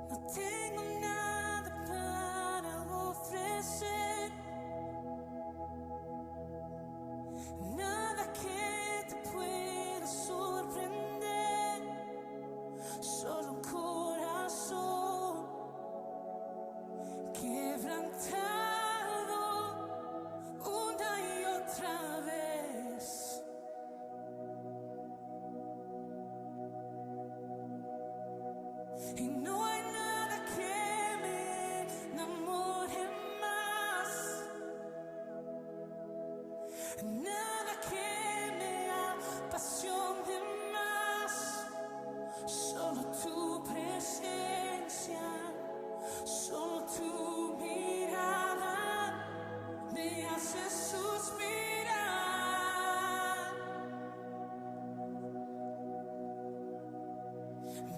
No tengo nada para ofrecer, nada que te pueda sorprender, solo un corazón quebrantado una y otra vez. Y no hay nada que me enamore más, nada que me apasione más, solo tu presencia, solo tu mirada me hace suspirar.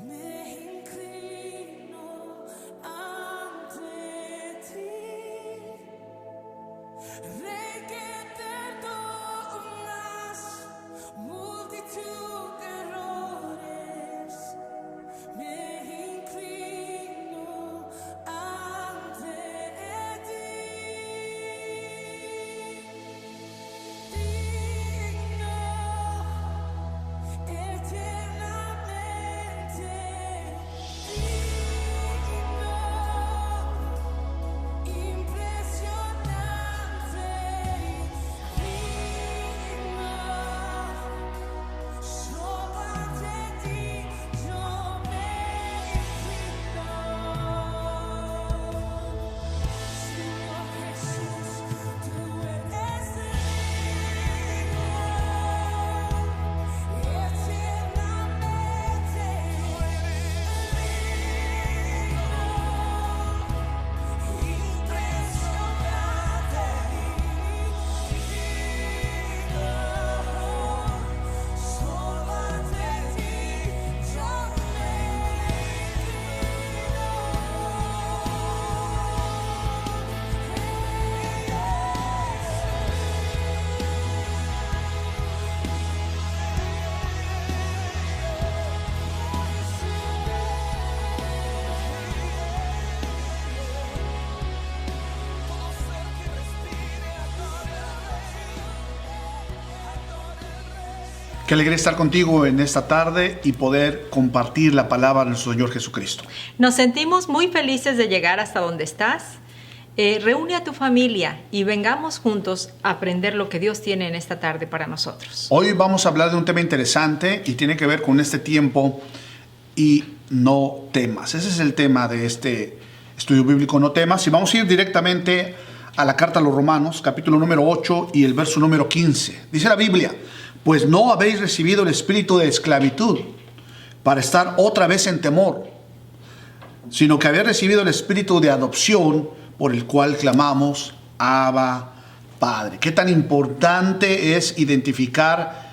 Me inclino ante ti, Rey que perdonas multitud de errores. Me inclino ante ti, digno, eternamente digno, impresionante, digno, solo ante ti yo me inclino. Señor Jesús, tú eres digno, eternamente Qué alegría estar contigo en esta tarde y poder compartir la palabra de nuestro Señor Jesucristo. Nos sentimos muy felices de llegar hasta donde estás. Reúne a tu familia y vengamos juntos a aprender lo que Dios tiene en esta tarde para nosotros. Hoy vamos a hablar de un tema interesante y tiene que ver con este tiempo y no temas. Ese es el tema de este estudio bíblico, no temas. Y vamos a ir directamente a la carta a los Romanos, capítulo número 8 y el verso número 15. Dice la Biblia: pues no habéis recibido el espíritu de esclavitud para estar otra vez en temor, sino que habéis recibido el espíritu de adopción por el cual clamamos, Abba, Padre. Qué tan importante es identificar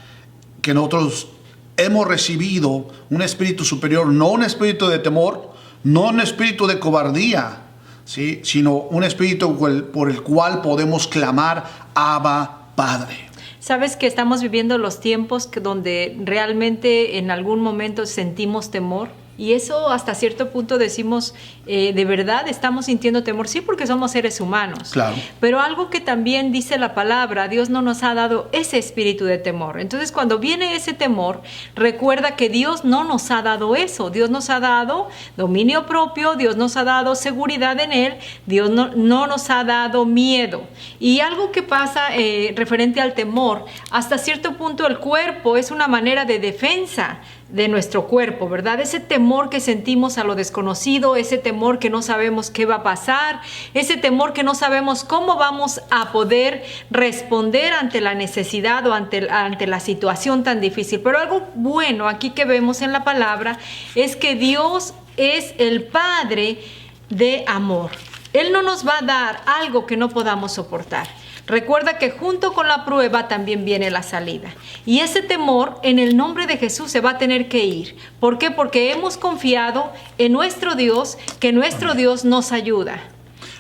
que nosotros hemos recibido un espíritu superior, no un espíritu de temor, no un espíritu de cobardía, ¿sí?, sino un espíritu por el cual podemos clamar, Abba, Padre. Sabes que estamos viviendo los tiempos donde realmente en algún momento sentimos temor. Y eso hasta cierto punto decimos, ¿de verdad estamos sintiendo temor? Sí, porque somos seres humanos. Claro. Pero algo que también dice la palabra, Dios no nos ha dado ese espíritu de temor. Entonces, cuando viene ese temor, recuerda que Dios no nos ha dado eso. Dios nos ha dado dominio propio, Dios nos ha dado seguridad en Él, Dios no nos ha dado miedo. Y algo que pasa referente al temor, hasta cierto punto el cuerpo es una manera de defensa de nuestro cuerpo, ¿verdad? Ese temor que sentimos a lo desconocido, ese temor que no sabemos qué va a pasar, ese temor que no sabemos cómo vamos a poder responder ante la necesidad o ante la situación tan difícil. Pero algo bueno aquí que vemos en la palabra es que Dios es el Padre de amor. Él no nos va a dar algo que no podamos soportar. Recuerda que junto con la prueba también viene la salida. Y ese temor en el nombre de Jesús se va a tener que ir. ¿Por qué? Porque hemos confiado en nuestro Dios, que nuestro Dios nos ayuda.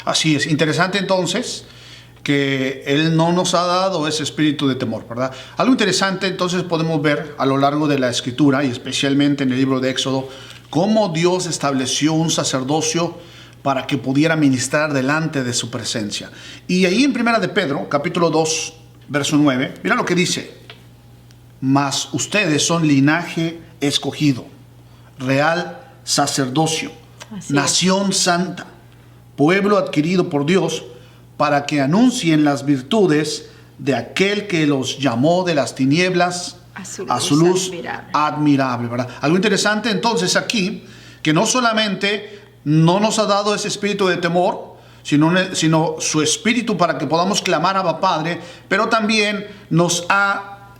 Así es. Interesante entonces que Él no nos ha dado ese espíritu de temor, ¿verdad? Algo interesante entonces podemos ver a lo largo de la Escritura y especialmente en el libro de Éxodo, cómo Dios estableció un sacerdocio para que pudiera ministrar delante de su presencia. Y ahí en 1 de Pedro, capítulo 2, verso 9, mira lo que dice: mas ustedes son linaje escogido, real sacerdocio, Así nación santa, pueblo adquirido por Dios, para que anuncien las virtudes de aquel que los llamó de las tinieblas a su luz admirable, ¿verdad? Algo interesante entonces aquí, que no solamente no nos ha dado ese espíritu de temor, sino su espíritu para que podamos clamar a Abba Padre, pero también nos ha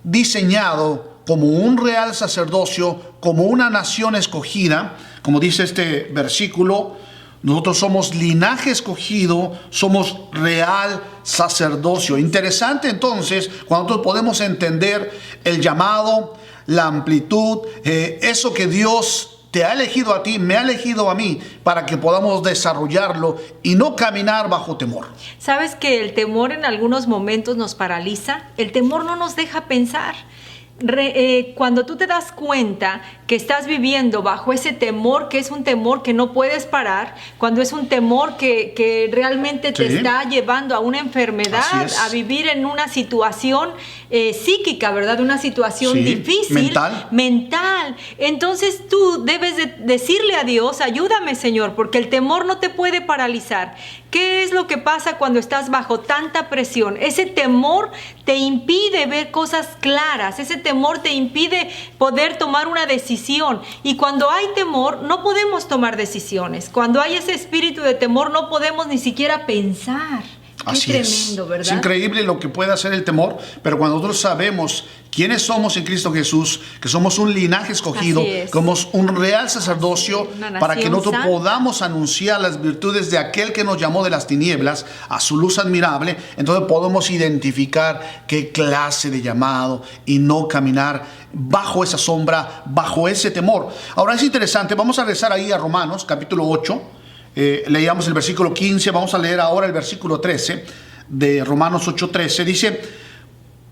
diseñado como un real sacerdocio, como una nación escogida, como dice este versículo. Nosotros somos linaje escogido, somos real sacerdocio. Interesante entonces, cuando nosotros podemos entender el llamado, la amplitud, eso que Dios te ha elegido a ti, me ha elegido a mí, para que podamos desarrollarlo y no caminar bajo temor. ¿Sabes que el temor en algunos momentos nos paraliza? El temor no nos deja pensar. Cuando tú te das cuenta que estás viviendo bajo ese temor, que es un temor que no puedes parar, cuando es un temor que realmente te está llevando a una enfermedad, a vivir en una situación psíquica, ¿verdad? Una situación difícil, mental. Entonces tú debes de decirle a Dios: ayúdame, Señor, porque el temor no te puede paralizar. ¿Qué es lo que pasa cuando estás bajo tanta presión? Ese temor te impide ver cosas claras, ese temor te impide poder tomar una decisión. Y cuando hay temor, no podemos tomar decisiones. Cuando hay ese espíritu de temor, no podemos ni siquiera pensar. Así Qué tremendo, ¿verdad? Es increíble lo que puede hacer el temor, pero cuando nosotros sabemos quiénes somos en Cristo Jesús, que somos un linaje escogido, somos un real sacerdocio, para que nosotros podamos anunciar las virtudes de aquel que nos llamó de las tinieblas a su luz admirable, entonces podemos identificar qué clase de llamado y no caminar bajo esa sombra, bajo ese temor. Ahora es interesante, vamos a regresar ahí a Romanos capítulo 8. Leíamos el versículo 15, vamos a leer ahora el versículo 13 de Romanos 8:13. Dice: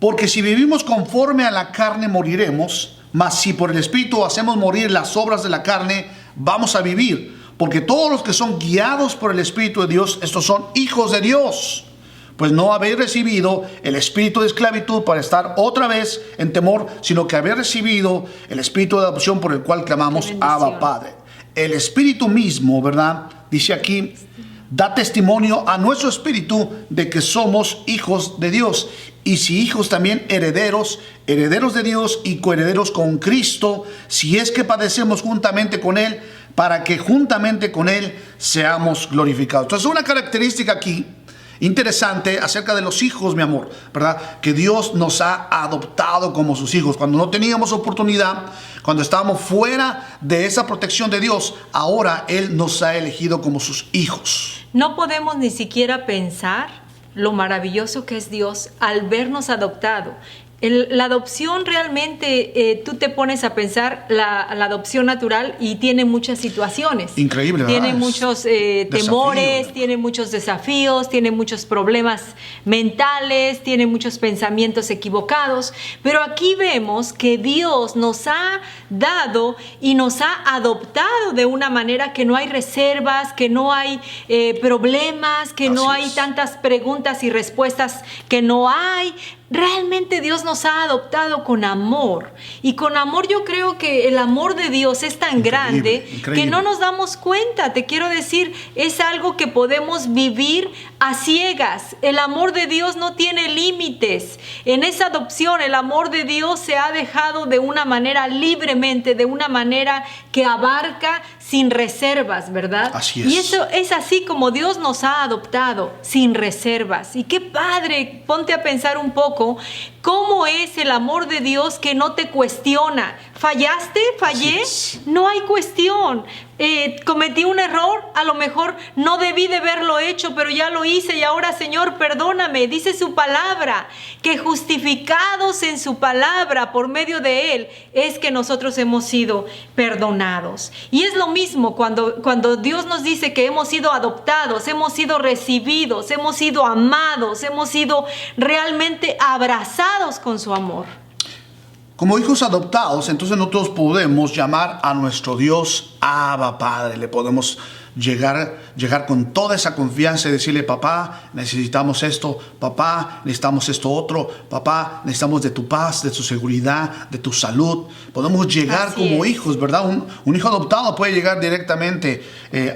porque si vivimos conforme a la carne moriremos, mas si por el Espíritu hacemos morir las obras de la carne, vamos a vivir. Porque todos los que son guiados por el Espíritu de Dios, estos son hijos de Dios. Pues no habéis recibido el espíritu de esclavitud para estar otra vez en temor, sino que habéis recibido el espíritu de adopción, por el cual clamamos Abba Padre. El Espíritu mismo, ¿verdad? Dice aquí, da testimonio a nuestro espíritu de que somos hijos de Dios. Y si hijos, también herederos, herederos de Dios y coherederos con Cristo, si es que padecemos juntamente con Él, para que juntamente con Él seamos glorificados. Entonces, una característica aquí interesante acerca de los hijos, mi amor, ¿verdad? Que Dios nos ha adoptado como sus hijos. Cuando no teníamos oportunidad, cuando estábamos fuera de esa protección de Dios, ahora Él nos ha elegido como sus hijos. No podemos ni siquiera pensar lo maravilloso que es Dios al vernos adoptado. La adopción realmente, tú te pones a pensar la adopción natural y tiene muchas situaciones. Increíble, ¿verdad? Tiene muchos temores, tiene muchos desafíos, tiene muchos problemas mentales, tiene muchos pensamientos equivocados. Pero aquí vemos que Dios nos ha dado y nos ha adoptado de una manera que no hay reservas, que no hay problemas, que no hay tantas preguntas y respuestas que no hay. Realmente Dios nos ha adoptado con amor, y con amor yo creo que el amor de Dios es tan grande que no nos damos cuenta. Te quiero decir, es algo que podemos vivir a ciegas. El amor de Dios no tiene límites. En esa adopción el amor de Dios se ha dejado de una manera libremente, de una manera que abarca sin reservas, ¿verdad? Así es. Y eso es así como Dios nos ha adoptado, sin reservas. Y qué padre, ponte a pensar un poco, ¿cómo es el amor de Dios que no te cuestiona? ¿Fallaste? ¿Fallé? No hay cuestión. Cometí un error, a lo mejor no debí de haberlo hecho, pero ya lo hice y ahora, Señor, perdóname. Dice su palabra que justificados en su palabra por medio de Él es que nosotros hemos sido perdonados. Y es lo mismo cuando Dios nos dice que hemos sido adoptados, hemos sido recibidos, hemos sido amados, hemos sido realmente abrazados con su amor. Como hijos adoptados, entonces nosotros podemos llamar a nuestro Dios Abba Padre. Le podemos llegar con toda esa confianza y decirle: papá, necesitamos esto, papá, necesitamos esto otro, papá, necesitamos de tu paz, de tu seguridad, de tu salud. Podemos llegar Así como es. hijos, ¿verdad? Un hijo adoptado puede llegar directamente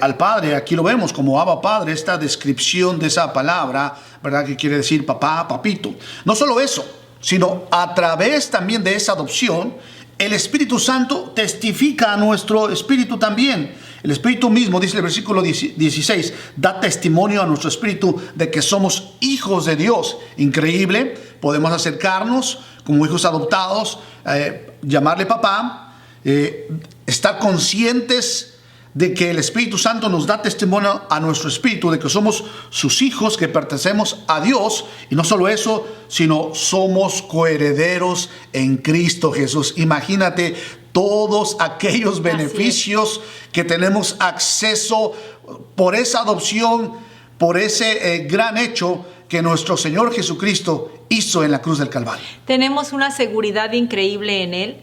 al Padre. Aquí lo vemos como Abba Padre, esta descripción de esa palabra, ¿verdad? Que quiere decir papá, papito. No solo eso, sino a través también de esa adopción, el Espíritu Santo testifica a nuestro espíritu también. El Espíritu mismo, dice el versículo 16, da testimonio a nuestro espíritu de que somos hijos de Dios. Increíble, podemos acercarnos como hijos adoptados, llamarle papá, estar conscientes de que el Espíritu Santo nos da testimonio a nuestro espíritu de que somos sus hijos, que pertenecemos a Dios. Y no solo eso, sino somos coherederos en Cristo Jesús. Imagínate todos aquellos beneficios que tenemos acceso por esa adopción, por ese gran hecho que nuestro Señor Jesucristo hizo en la cruz del Calvario. Tenemos una seguridad increíble en Él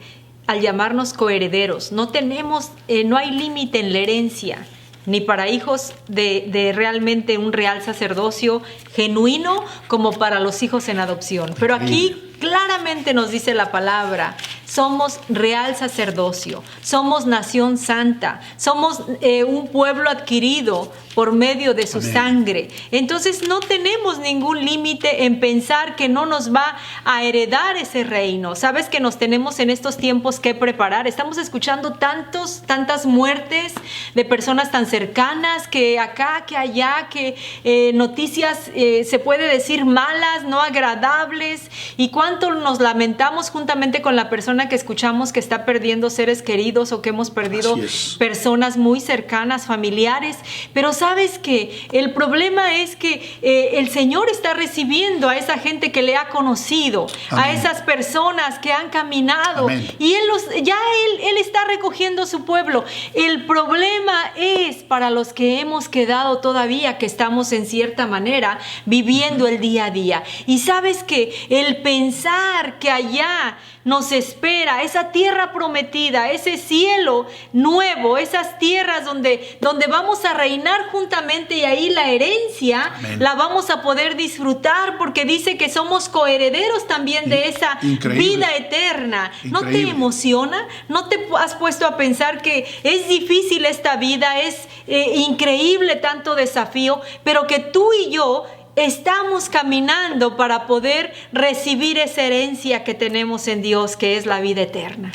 al llamarnos coherederos. No hay límite en la herencia, ni para hijos de realmente un real sacerdocio genuino, como para los hijos en adopción. Pero aquí claramente nos dice la palabra: somos real sacerdocio, somos nación santa, somos un pueblo adquirido por medio de su Amén. sangre. Entonces no tenemos ningún límite en pensar que no nos va a heredar ese reino. Sabes que nos tenemos en estos tiempos que preparar. Estamos escuchando tantas muertes de personas tan cercanas, que acá, que allá, que noticias se puede decir malas, no agradables, y cuánto nos lamentamos juntamente con la persona que escuchamos que está perdiendo seres queridos, o que hemos perdido Así es. personas muy cercanas, familiares. Pero sabes que el problema es que el Señor está recibiendo a esa gente que le ha conocido, a Amén. esas personas que han caminado. Amén. Y Él está recogiendo su pueblo. El problema es para los que hemos quedado todavía, que estamos en cierta manera viviendo el día a día. Y sabes que el pensar que allá nos espera esa tierra prometida, ese cielo nuevo, esas tierras donde vamos a reinar juntamente, y ahí la herencia Amén. la vamos a poder disfrutar, porque dice que somos coherederos también de esa Increíble. vida eterna. ¿No te Increíble. emociona? ¿No te has puesto a pensar que es difícil esta vida, es increíble tanto desafío, pero que tú y yo estamos caminando para poder recibir esa herencia que tenemos en Dios, que es la vida eterna?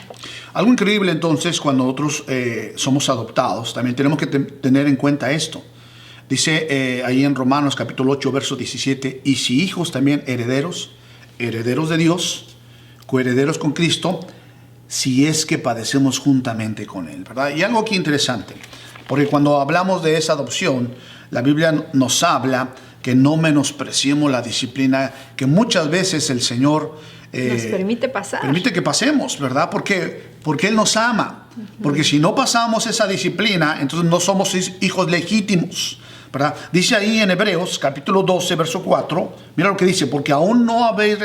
Algo increíble entonces, cuando nosotros somos adoptados, también tenemos que tener en cuenta esto. Dice ahí en Romanos capítulo 8, verso 17, y si hijos también herederos de Dios, coherederos con Cristo, si es que padecemos juntamente con Él, ¿verdad? Y algo aquí interesante, porque cuando hablamos de esa adopción, la Biblia nos habla que no menospreciemos la disciplina que muchas veces el Señor Nos permite pasar. permite que pasemos, ¿verdad? Porque Él nos ama. Porque si no pasamos esa disciplina, entonces no somos hijos legítimos, ¿verdad? Dice ahí en Hebreos capítulo 12, verso 4, mira lo que dice: porque aún no habéis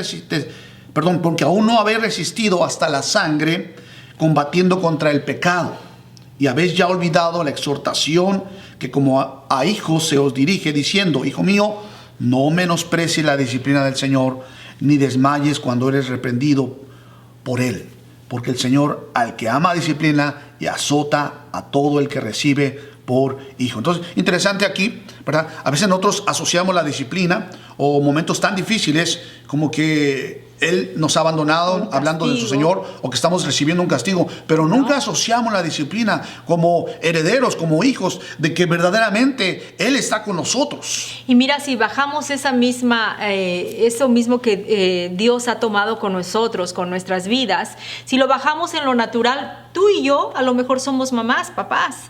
resistido hasta la sangre, combatiendo contra el pecado, y habéis ya olvidado la exhortación que como a hijos se os dirige, diciendo: hijo mío, no menosprecies la disciplina del Señor, ni desmayes cuando eres reprendido por Él. Porque el Señor al que ama disciplina y azota a todo el que recibe por hijo. Entonces, interesante aquí, ¿verdad? A veces nosotros asociamos la disciplina o momentos tan difíciles como que Él nos ha abandonado, hablando de su Señor, o que estamos recibiendo un castigo, pero nunca asociamos la disciplina como herederos, como hijos, de que verdaderamente Él está con nosotros. Y mira, si bajamos eso mismo que Dios ha tomado con nosotros, con nuestras vidas, si lo bajamos en lo natural, tú y yo a lo mejor somos mamás, papás,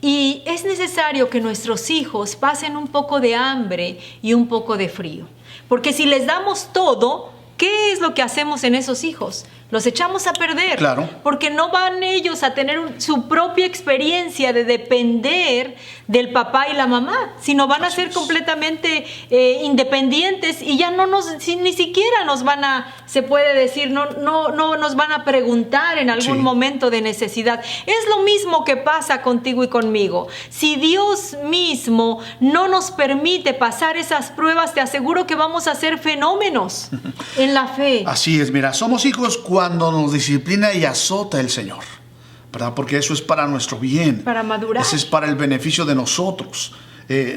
y es necesario que nuestros hijos pasen un poco de hambre y un poco de frío, porque si les damos todo, ¿qué es lo que hacemos en esos hijos? los echamos a perder. Claro. Porque no van ellos a tener su propia experiencia de depender del papá y la mamá, sino van a ser completamente independientes y ya no ni siquiera nos van a, se puede decir, no nos van a preguntar en algún momento de necesidad. Es lo mismo que pasa contigo y conmigo. Si Dios mismo no nos permite pasar esas pruebas, te aseguro que vamos a ser fenómenos en la fe. Así es, mira, somos hijos cuando nos disciplina y azota el Señor, ¿verdad? Porque eso es para nuestro bien. Para madurar. Ese es para el beneficio de nosotros.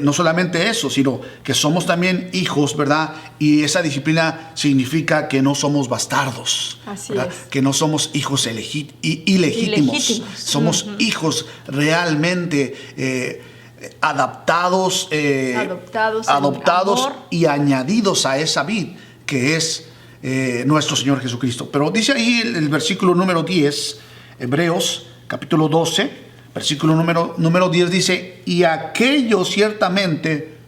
No solamente eso, sino que somos también hijos, ¿verdad? Y esa disciplina significa que no somos bastardos. Así ¿verdad? es. Que no somos hijos ilegítimos. Somos hijos realmente adoptados amor. y añadidos a esa vid que es nuestro Señor Jesucristo. Pero dice ahí el versículo número 10, Hebreos capítulo 12, versículo número 10 dice: y aquellos ciertamente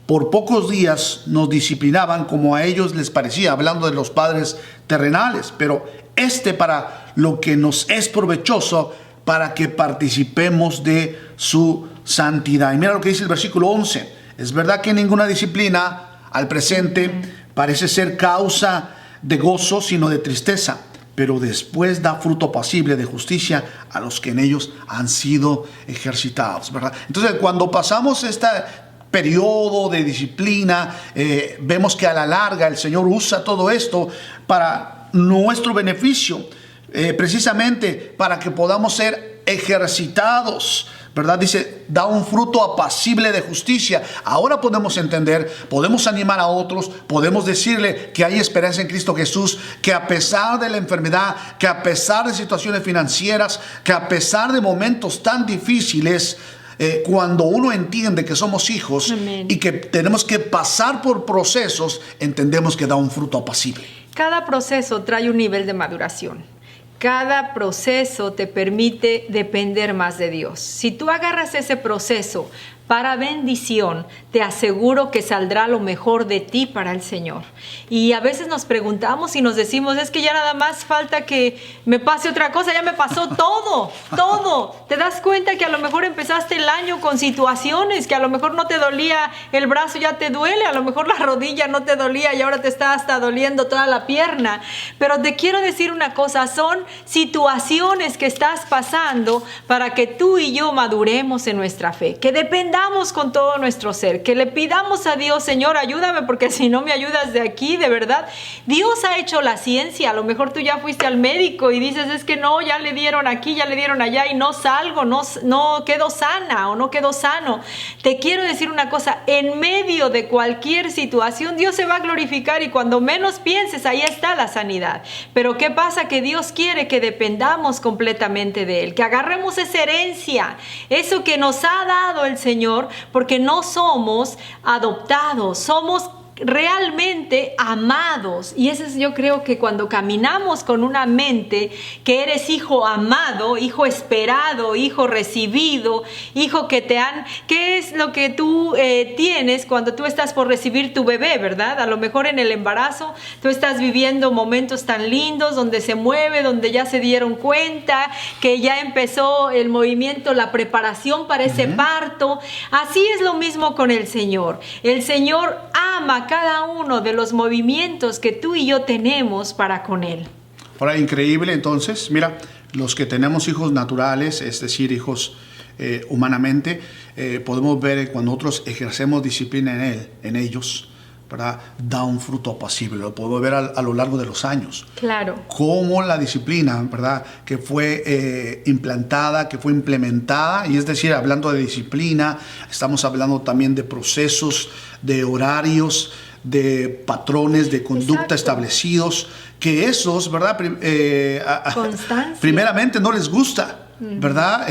por pocos días nos disciplinaban como a ellos les parecía, hablando de los padres terrenales, pero para lo que nos es provechoso, para que participemos de su santidad. Y mira lo que dice el versículo 11: es verdad que ninguna disciplina al presente parece ser causa de gozo, sino de tristeza, pero después da fruto apacible de justicia a los que en ellos han sido ejercitados, ¿verdad? Entonces, cuando pasamos este periodo de disciplina, vemos que a la larga el Señor usa todo esto para nuestro beneficio, precisamente para que podamos ser ejercitados, ¿verdad? Dice, da un fruto apacible de justicia. Ahora podemos entender, podemos animar a otros, podemos decirle que hay esperanza en Cristo Jesús, que a pesar de la enfermedad, que a pesar de situaciones financieras, que a pesar de momentos tan difíciles, cuando uno entiende que somos hijos Amén. Y que tenemos que pasar por procesos, entendemos que da un fruto apacible. Cada proceso trae un nivel de maduración. Cada proceso te permite depender más de Dios. Si tú agarras ese proceso para bendición, te aseguro que saldrá lo mejor de ti para el Señor. Y a veces nos preguntamos y nos decimos, es que ya nada más falta que me pase otra cosa, ya me pasó todo. Te das cuenta que a lo mejor empezaste el año con situaciones, que a lo mejor no te dolía el brazo, ya te duele, a lo mejor la rodilla no te dolía y ahora te está hasta doliendo toda la pierna. Pero te quiero decir una cosa, son situaciones que estás pasando para que tú y yo maduremos en nuestra fe, que dependamos con todo nuestro ser, que le pidamos a Dios, Señor, ayúdame, porque si no me ayudas de aquí, de verdad, Dios ha hecho la ciencia. A lo mejor tú ya fuiste al médico y dices, es que no, ya le dieron aquí, ya le dieron allá y no salgo, no quedo sana o no quedo sano. Te quiero decir una cosa, en medio de cualquier situación, Dios se va a glorificar y cuando menos pienses, ahí está la sanidad. Pero ¿qué pasa? Que Dios quiere que dependamos completamente de Él, que agarremos esa herencia, eso que nos ha dado el Señor, porque no somos adoptados, somos realmente amados. Y eso es, yo creo que cuando caminamos con una mente que eres hijo amado, hijo esperado, hijo recibido, hijo que te han, ¿qué es lo que tú tienes cuando tú estás por recibir tu bebé, verdad? A lo mejor en el embarazo tú estás viviendo momentos tan lindos donde se mueve, donde ya se dieron cuenta que ya empezó el movimiento, la preparación para ese parto. Así es lo mismo con el Señor. El Señor ama cada uno de los movimientos que tú y yo tenemos para con Él. Ahora, increíble, entonces, mira, los que tenemos hijos naturales, es decir, hijos humanamente, podemos ver cuando nosotros ejercemos disciplina en ellos, ¿verdad? Da un fruto apacible, lo podemos ver a lo largo de los años. Claro. Cómo la disciplina, ¿verdad? Que fue implantada, que fue implementada, y es decir, hablando de disciplina, estamos hablando también de procesos, de horarios, de patrones de conducta establecidos, que esos, ¿verdad? Primeramente no les gusta, ¿verdad?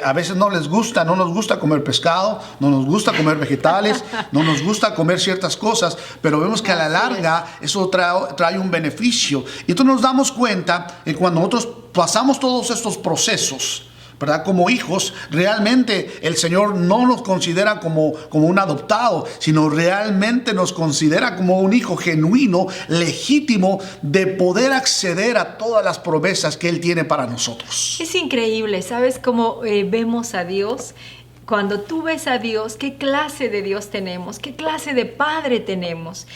A veces no les gusta, no nos gusta comer pescado, no nos gusta comer vegetales, no nos gusta comer ciertas cosas, pero vemos que a la larga eso trae un beneficio. Y entonces nos damos cuenta que cuando nosotros pasamos todos estos procesos, ¿verdad? Como hijos, realmente el Señor no nos considera como un adoptado, sino realmente nos considera como un hijo genuino, legítimo, de poder acceder a todas las promesas que Él tiene para nosotros. Es increíble, ¿sabes cómo vemos a Dios? Cuando tú ves a Dios, ¿qué clase de Dios tenemos? ¿Qué clase de Padre tenemos?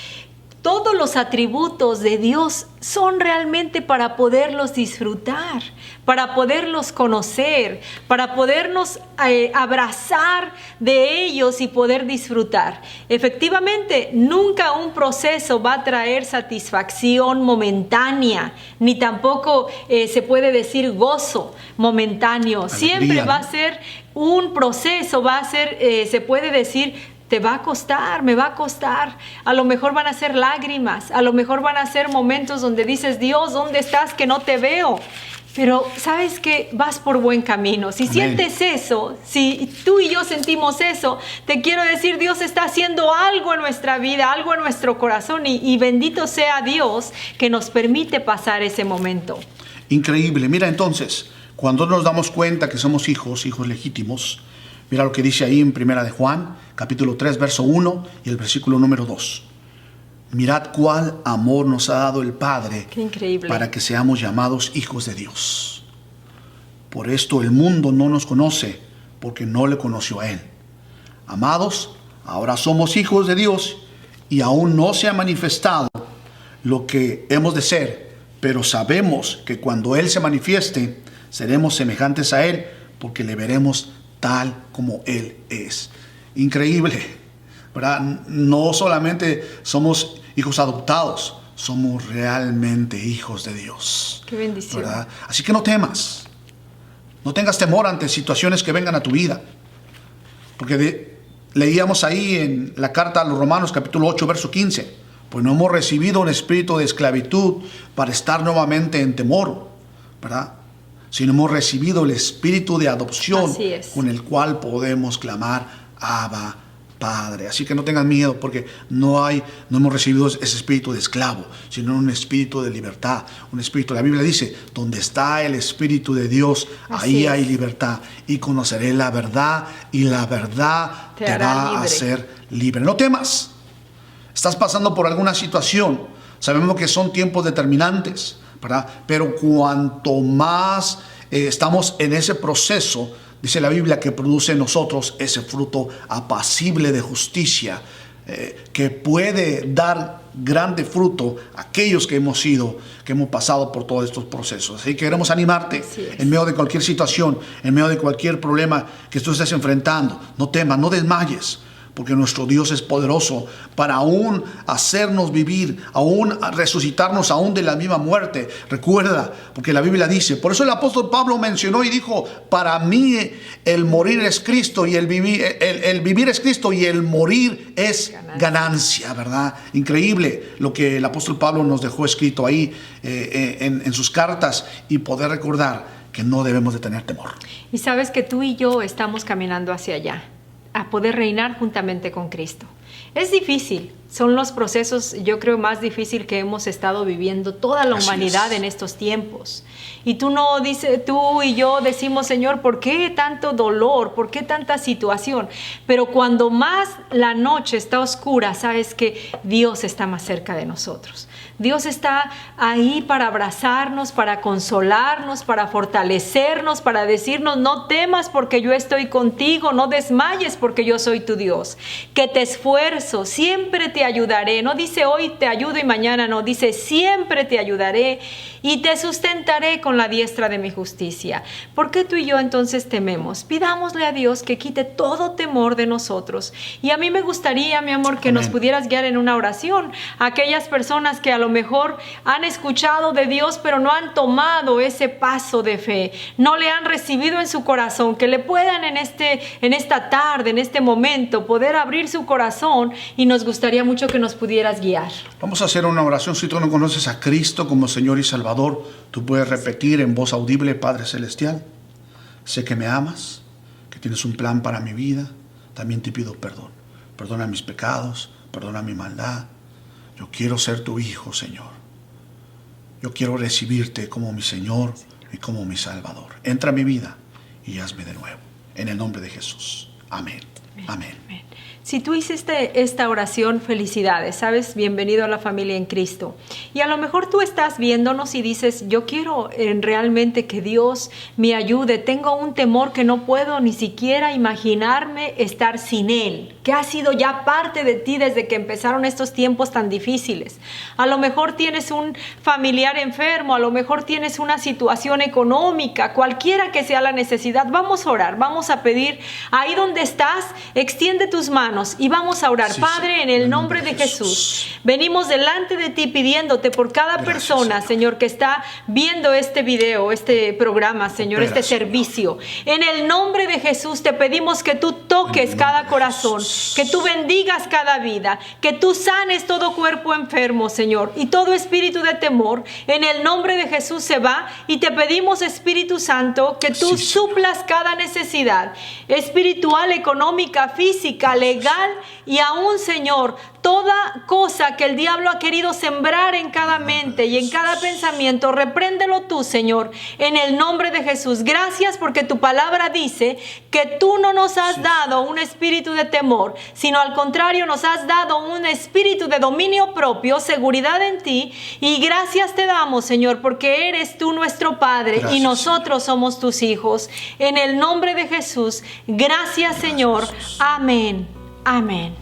Todos los atributos de Dios son realmente para poderlos disfrutar, para poderlos conocer, para podernos abrazar de ellos y poder disfrutar. Efectivamente, nunca un proceso va a traer satisfacción momentánea, ni tampoco se puede decir gozo momentáneo. Alegría, Siempre va ¿no? a ser un proceso, va a ser, se puede decir, te va a costar, me va a costar. A lo mejor van a ser lágrimas, a lo mejor van a ser momentos donde dices, Dios, ¿dónde estás que no te veo? Pero sabes que vas por buen camino. Si Amén. sientes eso, si tú y yo sentimos eso, te quiero decir, Dios está haciendo algo en nuestra vida, algo en nuestro corazón, y bendito sea Dios que nos permite pasar ese momento. Increíble. Mira, entonces, cuando nos damos cuenta que somos hijos legítimos, mira lo que dice ahí en Primera de Juan, capítulo 3, verso 1 y el versículo número 2. Mirad cuál amor nos ha dado el Padre. Qué increíble. Para que seamos llamados hijos de Dios. Por esto el mundo no nos conoce, porque no le conoció a Él. Amados, ahora somos hijos de Dios y aún no se ha manifestado lo que hemos de ser, pero sabemos que cuando Él se manifieste, seremos semejantes a Él, porque le veremos tal como Él es. Increíble, ¿verdad? No solamente somos hijos adoptados, somos realmente hijos de Dios. Qué bendición. ¿Verdad? Así que no temas, no tengas temor ante situaciones que vengan a tu vida, porque leíamos ahí en la carta a los Romanos capítulo 8 verso 15, pues no hemos recibido un espíritu de esclavitud para estar nuevamente en temor, ¿verdad? Sino hemos recibido el espíritu de adopción, Así es. con el cual podemos clamar Abba, Padre. Así que no tengan miedo, porque no hemos recibido ese espíritu de esclavo, sino un espíritu de libertad, un espíritu. La Biblia dice, donde está el espíritu de Dios, Así ahí es. hay libertad, y conoceré la verdad, y la verdad Te te hará va a libre. hacer libre. No temas. Estás pasando por alguna situación, sabemos que son tiempos determinantes, ¿verdad? Pero cuanto más estamos en ese proceso, dice la Biblia, que produce en nosotros ese fruto apacible de justicia, que puede dar grande fruto a aquellos que hemos pasado por todos estos procesos. Así que queremos animarte Así es. en medio de cualquier situación, en medio de cualquier problema que tú estés enfrentando. No temas, no desmayes, porque nuestro Dios es poderoso para aún hacernos vivir, aún resucitarnos aún de la misma muerte. Recuerda, porque la Biblia dice, por eso el apóstol Pablo mencionó y dijo, para mí el morir es Cristo y el vivir es Cristo y el morir es ganancia, ¿verdad? Increíble lo que el apóstol Pablo nos dejó escrito ahí en sus cartas, y poder recordar que no debemos de tener temor. Y sabes que tú y yo estamos caminando hacia allá, a poder reinar juntamente con Cristo. Es difícil, son los procesos, yo creo, más difícil que hemos estado viviendo toda la Así humanidad es. en estos tiempos. Y tú y yo decimos, Señor, ¿por qué tanto dolor? ¿Por qué tanta situación? Pero cuando más la noche está oscura, sabes que Dios está más cerca de nosotros. Dios está ahí para abrazarnos, para consolarnos, para fortalecernos, para decirnos, no temas porque yo estoy contigo, no desmayes porque yo soy tu Dios, que te esfuerzo, siempre te ayudaré. No dice hoy te ayudo y mañana no, dice siempre te ayudaré y te sustentaré con la diestra de mi justicia. ¿Por qué tú y yo entonces tememos? Pidámosle a Dios que quite todo temor de nosotros. Y a mí me gustaría, mi amor, que Amén. nos pudieras guiar en una oración a aquellas personas que a lo mejor han escuchado de Dios, pero no han tomado ese paso de fe, no le han recibido en su corazón, que le puedan en esta tarde, en este momento, poder abrir su corazón, y nos gustaría mucho que nos pudieras guiar. Vamos a hacer una oración. Si tú no conoces a Cristo como Señor y Salvador, tú puedes repetir en voz audible: Padre Celestial, sé que me amas, que tienes un plan para mi vida. También te pido perdón. Perdona mis pecados, perdona mi maldad. Yo quiero ser tu hijo, Señor. Yo quiero recibirte como mi Señor y como mi Salvador. Entra a mi vida y hazme de nuevo. En el nombre de Jesús. Amén. Amén. Amén. Si tú hiciste esta oración, felicidades, ¿sabes? Bienvenido a la familia en Cristo. Y a lo mejor tú estás viéndonos y dices, yo quiero realmente que Dios me ayude. Tengo un temor que no puedo ni siquiera imaginarme estar sin Él, que ha sido ya parte de ti desde que empezaron estos tiempos tan difíciles. A lo mejor tienes un familiar enfermo, a lo mejor tienes una situación económica, cualquiera que sea la necesidad. Vamos a orar, vamos a pedir. Ahí donde estás, extiende tus manos y vamos a orar. Sí, Padre, en el nombre de Jesús, venimos delante de ti pidiéndote por cada persona, Señor, que está viendo este video, este programa, Señor, este servicio. En el nombre de Jesús te pedimos que tú toques cada corazón, que tú bendigas cada vida, que tú sanes todo cuerpo enfermo, Señor, y todo espíritu de temor. En el nombre de Jesús se va y te pedimos, Espíritu Santo, que tú suplas cada necesidad espiritual, económica, física, legal y aún, Señor, toda cosa que el diablo ha querido sembrar en cada mente y en cada pensamiento, repréndelo tú, Señor, en el nombre de Jesús. Gracias porque tu palabra dice que tú no nos has dado un espíritu de temor, sino al contrario nos has dado un espíritu de dominio propio, seguridad en ti. Y gracias te damos, Señor, porque eres tú nuestro Padre y nosotros somos tus hijos. En el nombre de Jesús, gracias, Señor. Amén. Amén.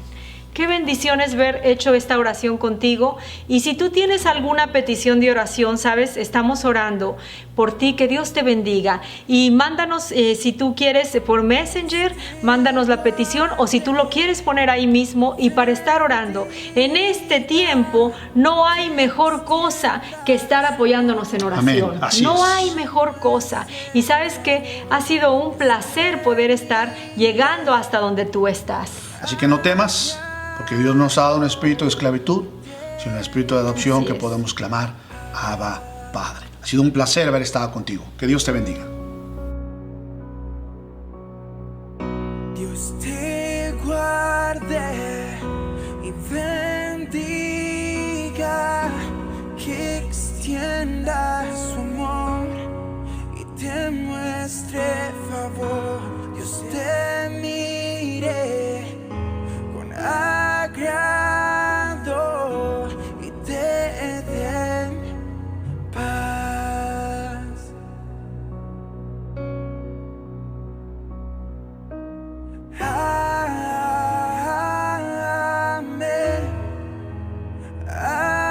Qué bendición es ver hecho esta oración contigo. Y si tú tienes alguna petición de oración, sabes, estamos orando por ti, que Dios te bendiga. Y mándanos, si tú quieres, por Messenger, mándanos la petición, o si tú lo quieres poner ahí mismo. Y para estar orando en este tiempo, no hay mejor cosa que estar apoyándonos en oración. Amén. No es. hay mejor cosa. Y sabes que ha sido un placer poder estar llegando hasta donde tú estás. Así que no temas, porque Dios nos ha dado un espíritu de esclavitud, sino un espíritu de adopción. Así que es. podemos clamar, Abba, Padre. Ha sido un placer haber estado contigo. Que Dios te bendiga. Dios te guarde y bendiga, que extienda su amor y te muestre favor. Dios te mire con agrado y te dé paz. Amén. Amén. Amén.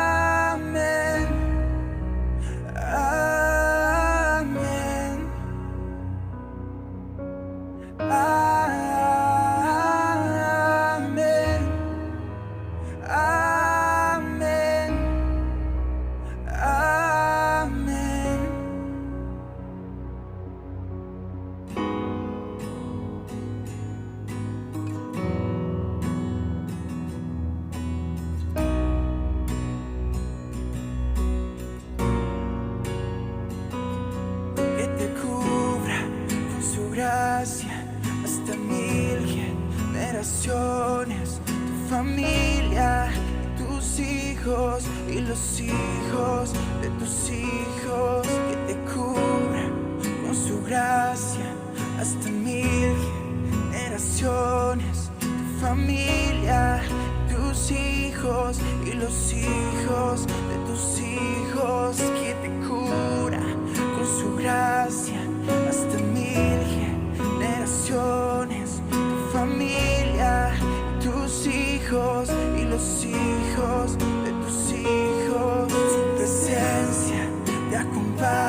Amén. Amén. Amén. Que te cubra con su gracia hasta 1000 generaciones, tu familia, tus hijos y los hijos de tus hijos. Que te cubra con su gracia hasta 1000 generaciones, tu familia, tus hijos y los hijos de tus hijos. Que te cura con su gracia hasta 1000 generaciones, tu familia, tus hijos y los hijos de tus hijos. Su presencia te acompaña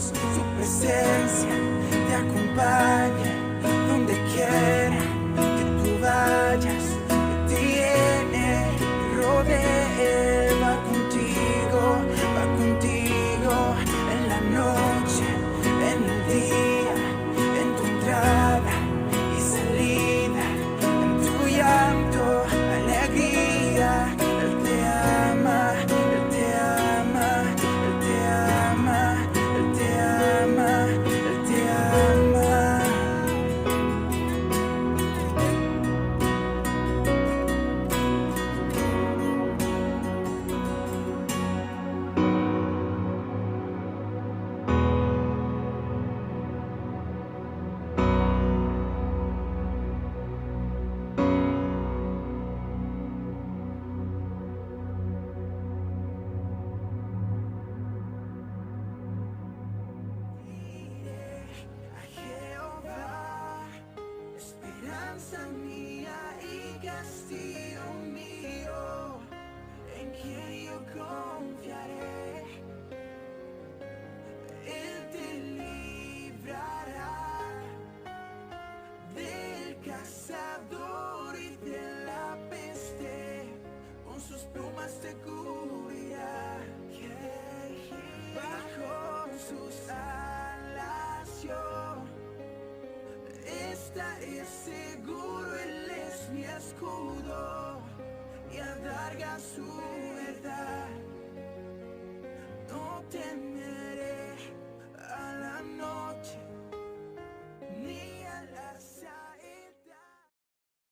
Su presencia te acompaña donde quiera que tú vayas, te tiene, te rodea, va contigo en la noche, en el día, en tu entrada y salida, en tu llanto, alegría. Él te ama, Él te ama, Él te ama, Él te ama, Él te ama. A Jehová, esperanza mía y castillo mío, en quien yo confiaré. Él te librará del cazador y de la peste, con sus plumas te cubrirá. Bajo sus alas yo estaré seguro, Él es mi escudo y adarga su verdad. No temeré a la noche